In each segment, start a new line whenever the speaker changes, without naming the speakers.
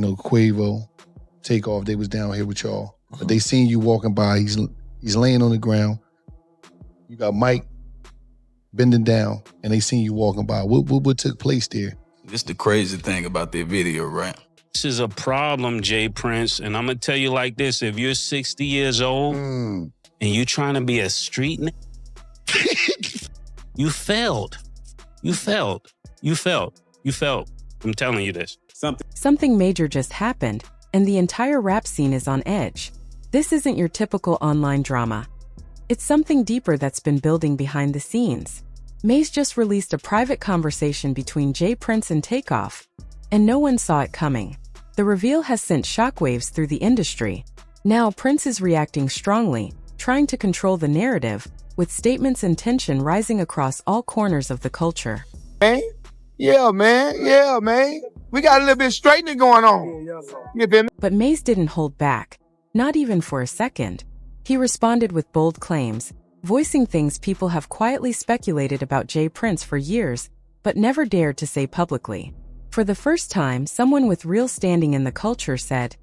Quavo, Takeoff, they was down here with y'all. But they seen you walking by. He's laying on the ground. You got Mike bending down, and they seen you walking by. What took place there?
This the crazy thing about that video, right?
This is a problem, Jay Prince, and I'm going to tell you like this. If you're 60 years old and you're trying to be a street nigga, you failed. You failed. I'm telling you this.
Something major just happened, and the entire rap scene is on edge. This isn't your typical online drama. It's something deeper that's been building behind the scenes. Mase just released a private conversation between Jay Prince and Takeoff, and no one saw it coming. The reveal has sent shockwaves through the industry. Now Prince is reacting strongly, trying to control the narrative, with statements and tension rising across all corners of the culture.
Hey? Yeah, man. We got a little bit of straightening going on. You feel me?
But Mase didn't hold back, not even for a second. He responded with bold claims, voicing things people have quietly speculated about Jay Prince for years, but never dared to say publicly. For the first time, someone with real standing in the culture said,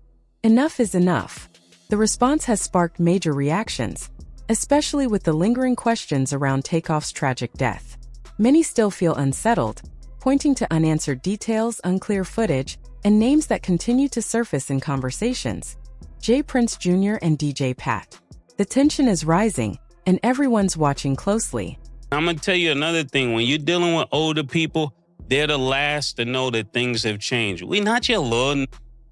"Enough is enough." The response has sparked major reactions, especially with the lingering questions around Takeoff's tragic death. Many still feel unsettled, pointing to unanswered details, unclear footage, and names that continue to surface in conversations. Jay Prince Jr. and DJ Pat. The tension is rising, and everyone's watching closely.
I'm going to tell you another thing. When you're dealing with older people, they're the last to know that things have changed. We not your little,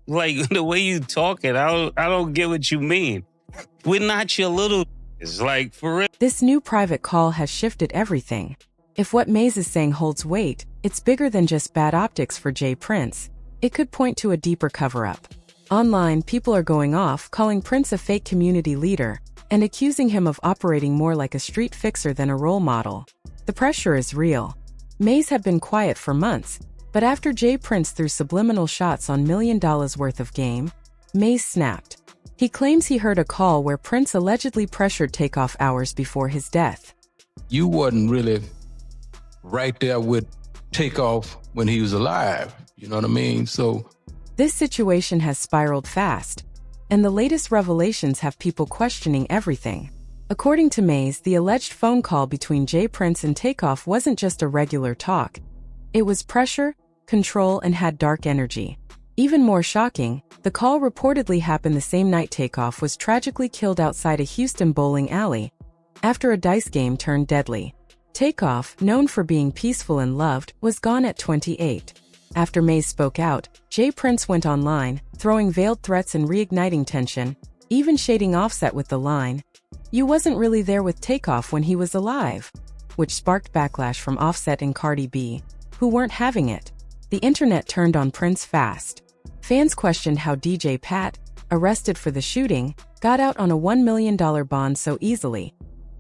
like the way you talking, I don't get what you mean. We're not your little, it's like for real.
This new private call has shifted everything. If what Mase is saying holds weight, it's bigger than just bad optics for Jay Prince. It could point to a deeper cover-up. Online, people are going off, calling Prince a fake community leader, and accusing him of operating more like a street fixer than a role model. The pressure is real. Mase had been quiet for months, but after Jay Prince threw subliminal shots on $1 million worth of game, Mase snapped. He claims he heard a call where Prince allegedly pressured Takeoff hours before his death.
You wasn't really right there with Takeoff when he was alive, you know what I mean? So
this situation has spiraled fast, and the latest revelations have people questioning everything. According to Mase, the alleged phone call between Jay Prince and Takeoff wasn't just a regular talk. It was pressure, control, and had dark energy. Even more shocking, the call reportedly happened the same night Takeoff was tragically killed outside a Houston bowling alley, after a dice game turned deadly. Takeoff, known for being peaceful and loved, was gone at 28. After Mase spoke out, Jay Prince went online, throwing veiled threats and reigniting tension, even shading Offset with the line, "You wasn't really there with Takeoff when he was alive," which sparked backlash from Offset and Cardi B, who weren't having it. The internet turned on Prince fast. Fans questioned how DJ Pat, arrested for the shooting, got out on a $1 million bond so easily,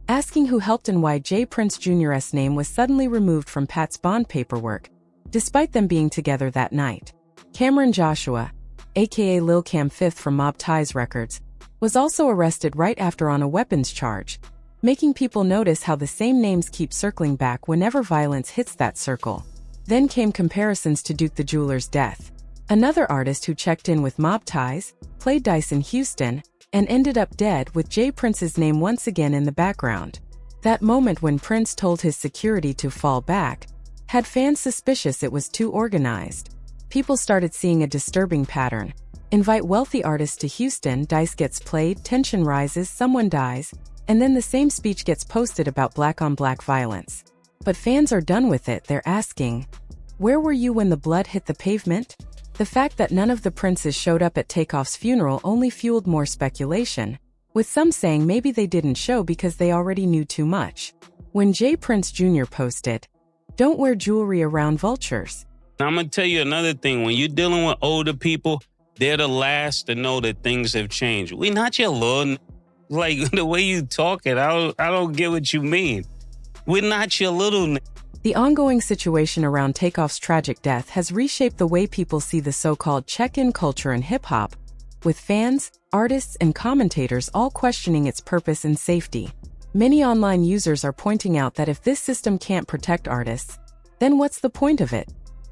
asking who helped and why Jay Prince Jr.'s name was suddenly removed from Pat's bond paperwork, despite them being together that night. Cameron Joshua, aka Lil Cam Fifth from Mob Ties Records, was also arrested right after on a weapons charge, making people notice how the same names keep circling back whenever violence hits that circle. Then came comparisons to Duke the Jeweler's death, another artist who checked in with Mob Ties, played dice in Houston, and ended up dead with Jay Prince's name once again in the background. That moment when Prince told his security to fall back had fans suspicious it was too organized. People started seeing a disturbing pattern. Invite wealthy artists to Houston, dice gets played, tension rises, someone dies, and then the same speech gets posted about black-on-black violence. But fans are done with it. They're asking, where were you when the blood hit the pavement? The fact that none of the Princes showed up at Takeoff's funeral only fueled more speculation, with some saying maybe they didn't show because they already knew too much. When Jay Prince Jr. posted, "Don't wear jewelry around vultures."
I'm going to tell you another thing. When you're dealing with older people, they're the last to know that things have changed. We not your little, like the way you talking, I don't get what you mean. We're not your little.
The ongoing situation around Takeoff's tragic death has reshaped the way people see the so-called check-in culture in hip-hop, with fans, artists, and commentators all questioning its purpose and safety. Many online users are pointing out that if this system can't protect artists, then what's the point of it?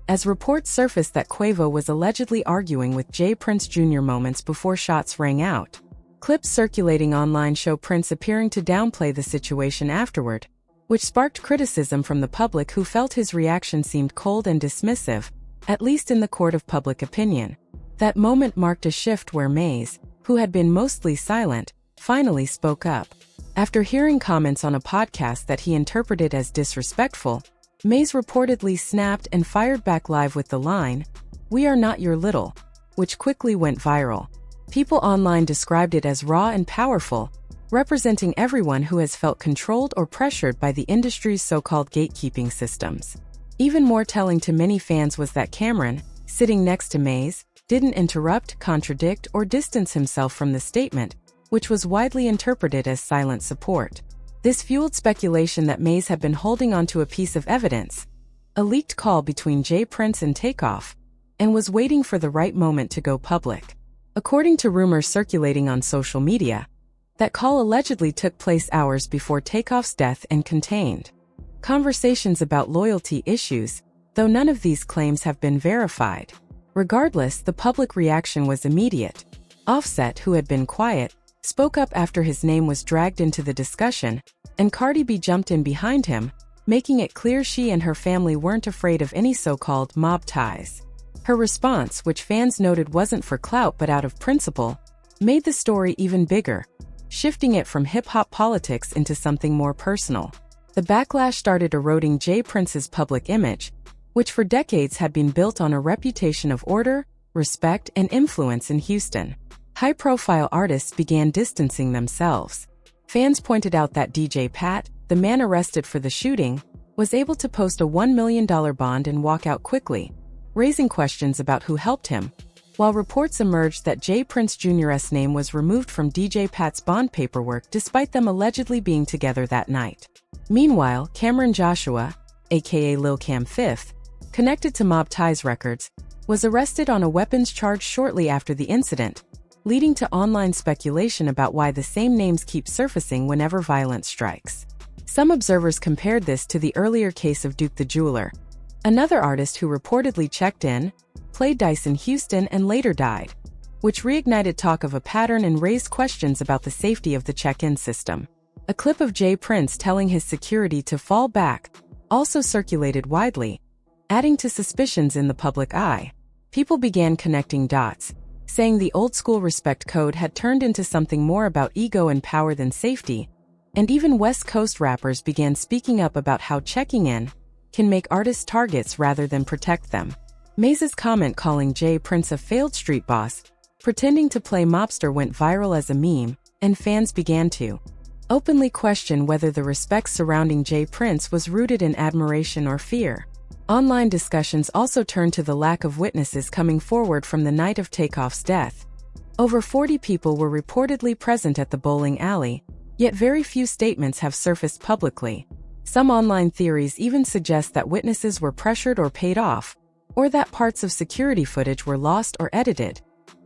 as reports surfaced that Quavo was allegedly arguing with Jay Prince Jr. moments before shots rang out. Clips circulating online show Prince appearing to downplay the situation afterward, which sparked criticism from the public who felt his reaction seemed cold and dismissive, at least in the court of public opinion. That moment marked a shift where Mase, who had been mostly silent, finally spoke up. After hearing comments on a podcast that he interpreted as disrespectful, Mase reportedly snapped and fired back live with the line, "We are not your little," which quickly went viral. People online described it as raw and powerful, representing everyone who has felt controlled or pressured by the industry's so-called gatekeeping systems. Even more telling to many fans was that Cameron, sitting next to Mase, didn't interrupt, contradict, or distance himself from the statement, which was widely interpreted as silent support. This fueled speculation that Mase had been holding onto a piece of evidence, a leaked call between Jay Prince and Takeoff, and was waiting for the right moment to go public. According to rumors circulating on social media, that call allegedly took place hours before Takeoff's death and contained conversations about loyalty issues, though none of these claims have been verified. Regardless, the public reaction was immediate. Offset, who had been quiet, spoke up after his name was dragged into the discussion, and Cardi B jumped in behind him, making it clear she and her family weren't afraid of any so-called mob ties. Her response, which fans noted wasn't for clout but out of principle, made the story even bigger, shifting it from hip-hop politics into something more personal. The backlash started eroding Jay Prince's public image, which for decades had been built on a reputation of order, respect, and influence in Houston. High-profile artists began distancing themselves. Fans pointed out that DJ Pat, the man arrested for the shooting, was able to post a $1 million bond and walk out quickly, raising questions about who helped him, while reports emerged that Jay Prince Jr.'s name was removed from DJ Pat's bond paperwork despite them allegedly being together that night. Meanwhile, Cameron Joshua, aka Lil Cam Fifth, connected to Mob Ties Records, was arrested on a weapons charge shortly after the incident, leading to online speculation about why the same names keep surfacing whenever violence strikes. Some observers compared this to the earlier case of Duke the Jeweler, another artist who reportedly checked in, played dice in Houston and later died, which reignited talk of a pattern and raised questions about the safety of the check-in system. A clip of Jay Prince telling his security to fall back also circulated widely, adding to suspicions in the public eye. People began connecting dots, saying the old-school respect code had turned into something more about ego and power than safety, and even West Coast rappers began speaking up about how checking in can make artists targets rather than protect them. Mase's comment calling Jay Prince a failed street boss, pretending to play mobster went viral as a meme, and fans began to openly question whether the respect surrounding Jay Prince was rooted in admiration or fear. Online discussions also turned to the lack of witnesses coming forward from the night of Takeoff's death. Over 40 people were reportedly present at the bowling alley, yet very few statements have surfaced publicly. Some online theories even suggest that witnesses were pressured or paid off, or that parts of security footage were lost or edited,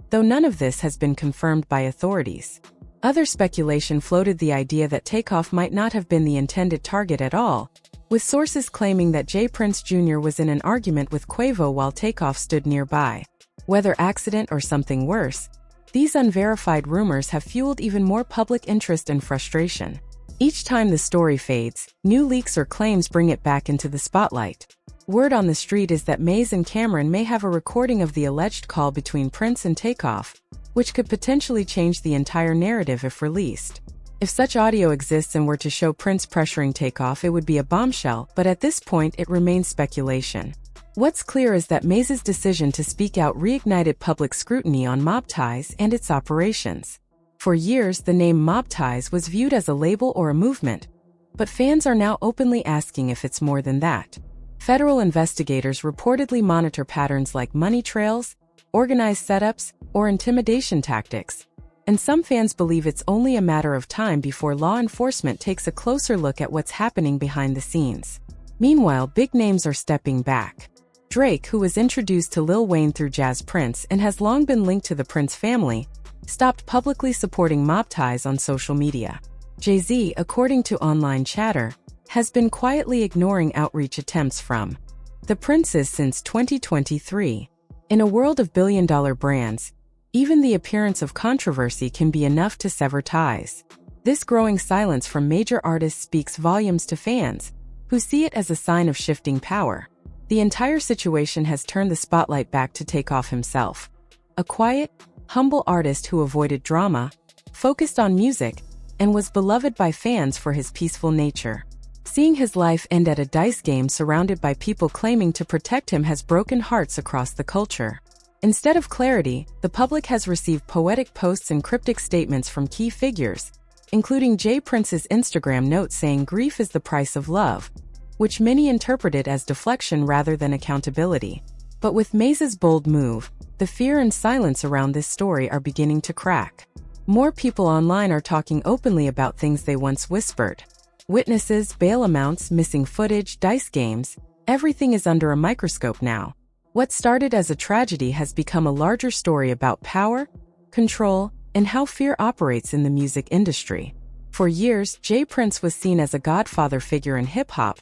though none of this has been confirmed by authorities. Other speculation floated the idea that Takeoff might not have been the intended target at all, with sources claiming that Jay Prince Jr. was in an argument with Quavo while Takeoff stood nearby. Whether accident or something worse, these unverified rumors have fueled even more public interest and frustration. Each time the story fades, new leaks or claims bring it back into the spotlight. Word on the street is that Mase and Cameron may have a recording of the alleged call between Prince and Takeoff, which could potentially change the entire narrative if released. If such audio exists and were to show Prince pressuring Takeoff, it would be a bombshell, but at this point it remains speculation. What's clear is that Mase's decision to speak out reignited public scrutiny on Mob Ties and its operations. For years, the name Mob Ties was viewed as a label or a movement, but fans are now openly asking if it's more than that. Federal investigators reportedly monitor patterns like money trails, organized setups, or intimidation tactics, and some fans believe it's only a matter of time before law enforcement takes a closer look at what's happening behind the scenes. Meanwhile, big names are stepping back. Drake, who was introduced to Lil Wayne through Jazz Prince and has long been linked to the Prince family, stopped publicly supporting Mob Ties on social media. Jay-Z, according to online chatter, has been quietly ignoring outreach attempts from The princes since 2023. In a world of billion-dollar brands, even the appearance of controversy can be enough to sever ties. This growing silence from major artists speaks volumes to fans, who see it as a sign of shifting power. The entire situation has turned the spotlight back to Takeoff himself. A quiet, humble artist who avoided drama, focused on music, and was beloved by fans for his peaceful nature. Seeing his life end at a dice game surrounded by people claiming to protect him has broken hearts across the culture. Instead of clarity, the public has received poetic posts and cryptic statements from key figures, including Jay Prince's Instagram note saying grief is the price of love, which many interpreted as deflection rather than accountability. But with Mase's bold move, the fear and silence around this story are beginning to crack. More people online are talking openly about things they once whispered. Witnesses, bail amounts, missing footage, dice games, everything is under a microscope now. What started as a tragedy has become a larger story about power, control, and how fear operates in the music industry. For years, Jay Prince was seen as a godfather figure in hip-hop,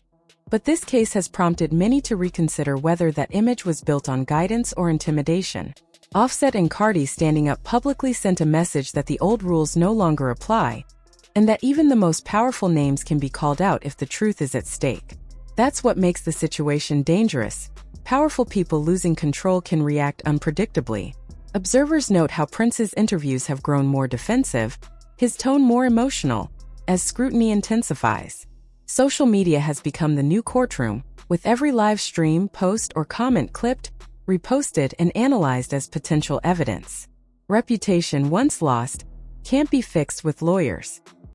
but this case has prompted many to reconsider whether that image was built on guidance or intimidation. Offset and Cardi standing up publicly sent a message that the old rules no longer apply, and that even the most powerful names can be called out if the truth is at stake. That's what makes the situation dangerous. Powerful people losing control can react unpredictably. Observers note how Prince's interviews have grown more defensive, his tone more emotional, as scrutiny intensifies. Social media has become the new courtroom, with every live stream, post, or comment clipped, reposted, and analyzed as potential evidence. Reputation once lost can't be fixed with lawyers.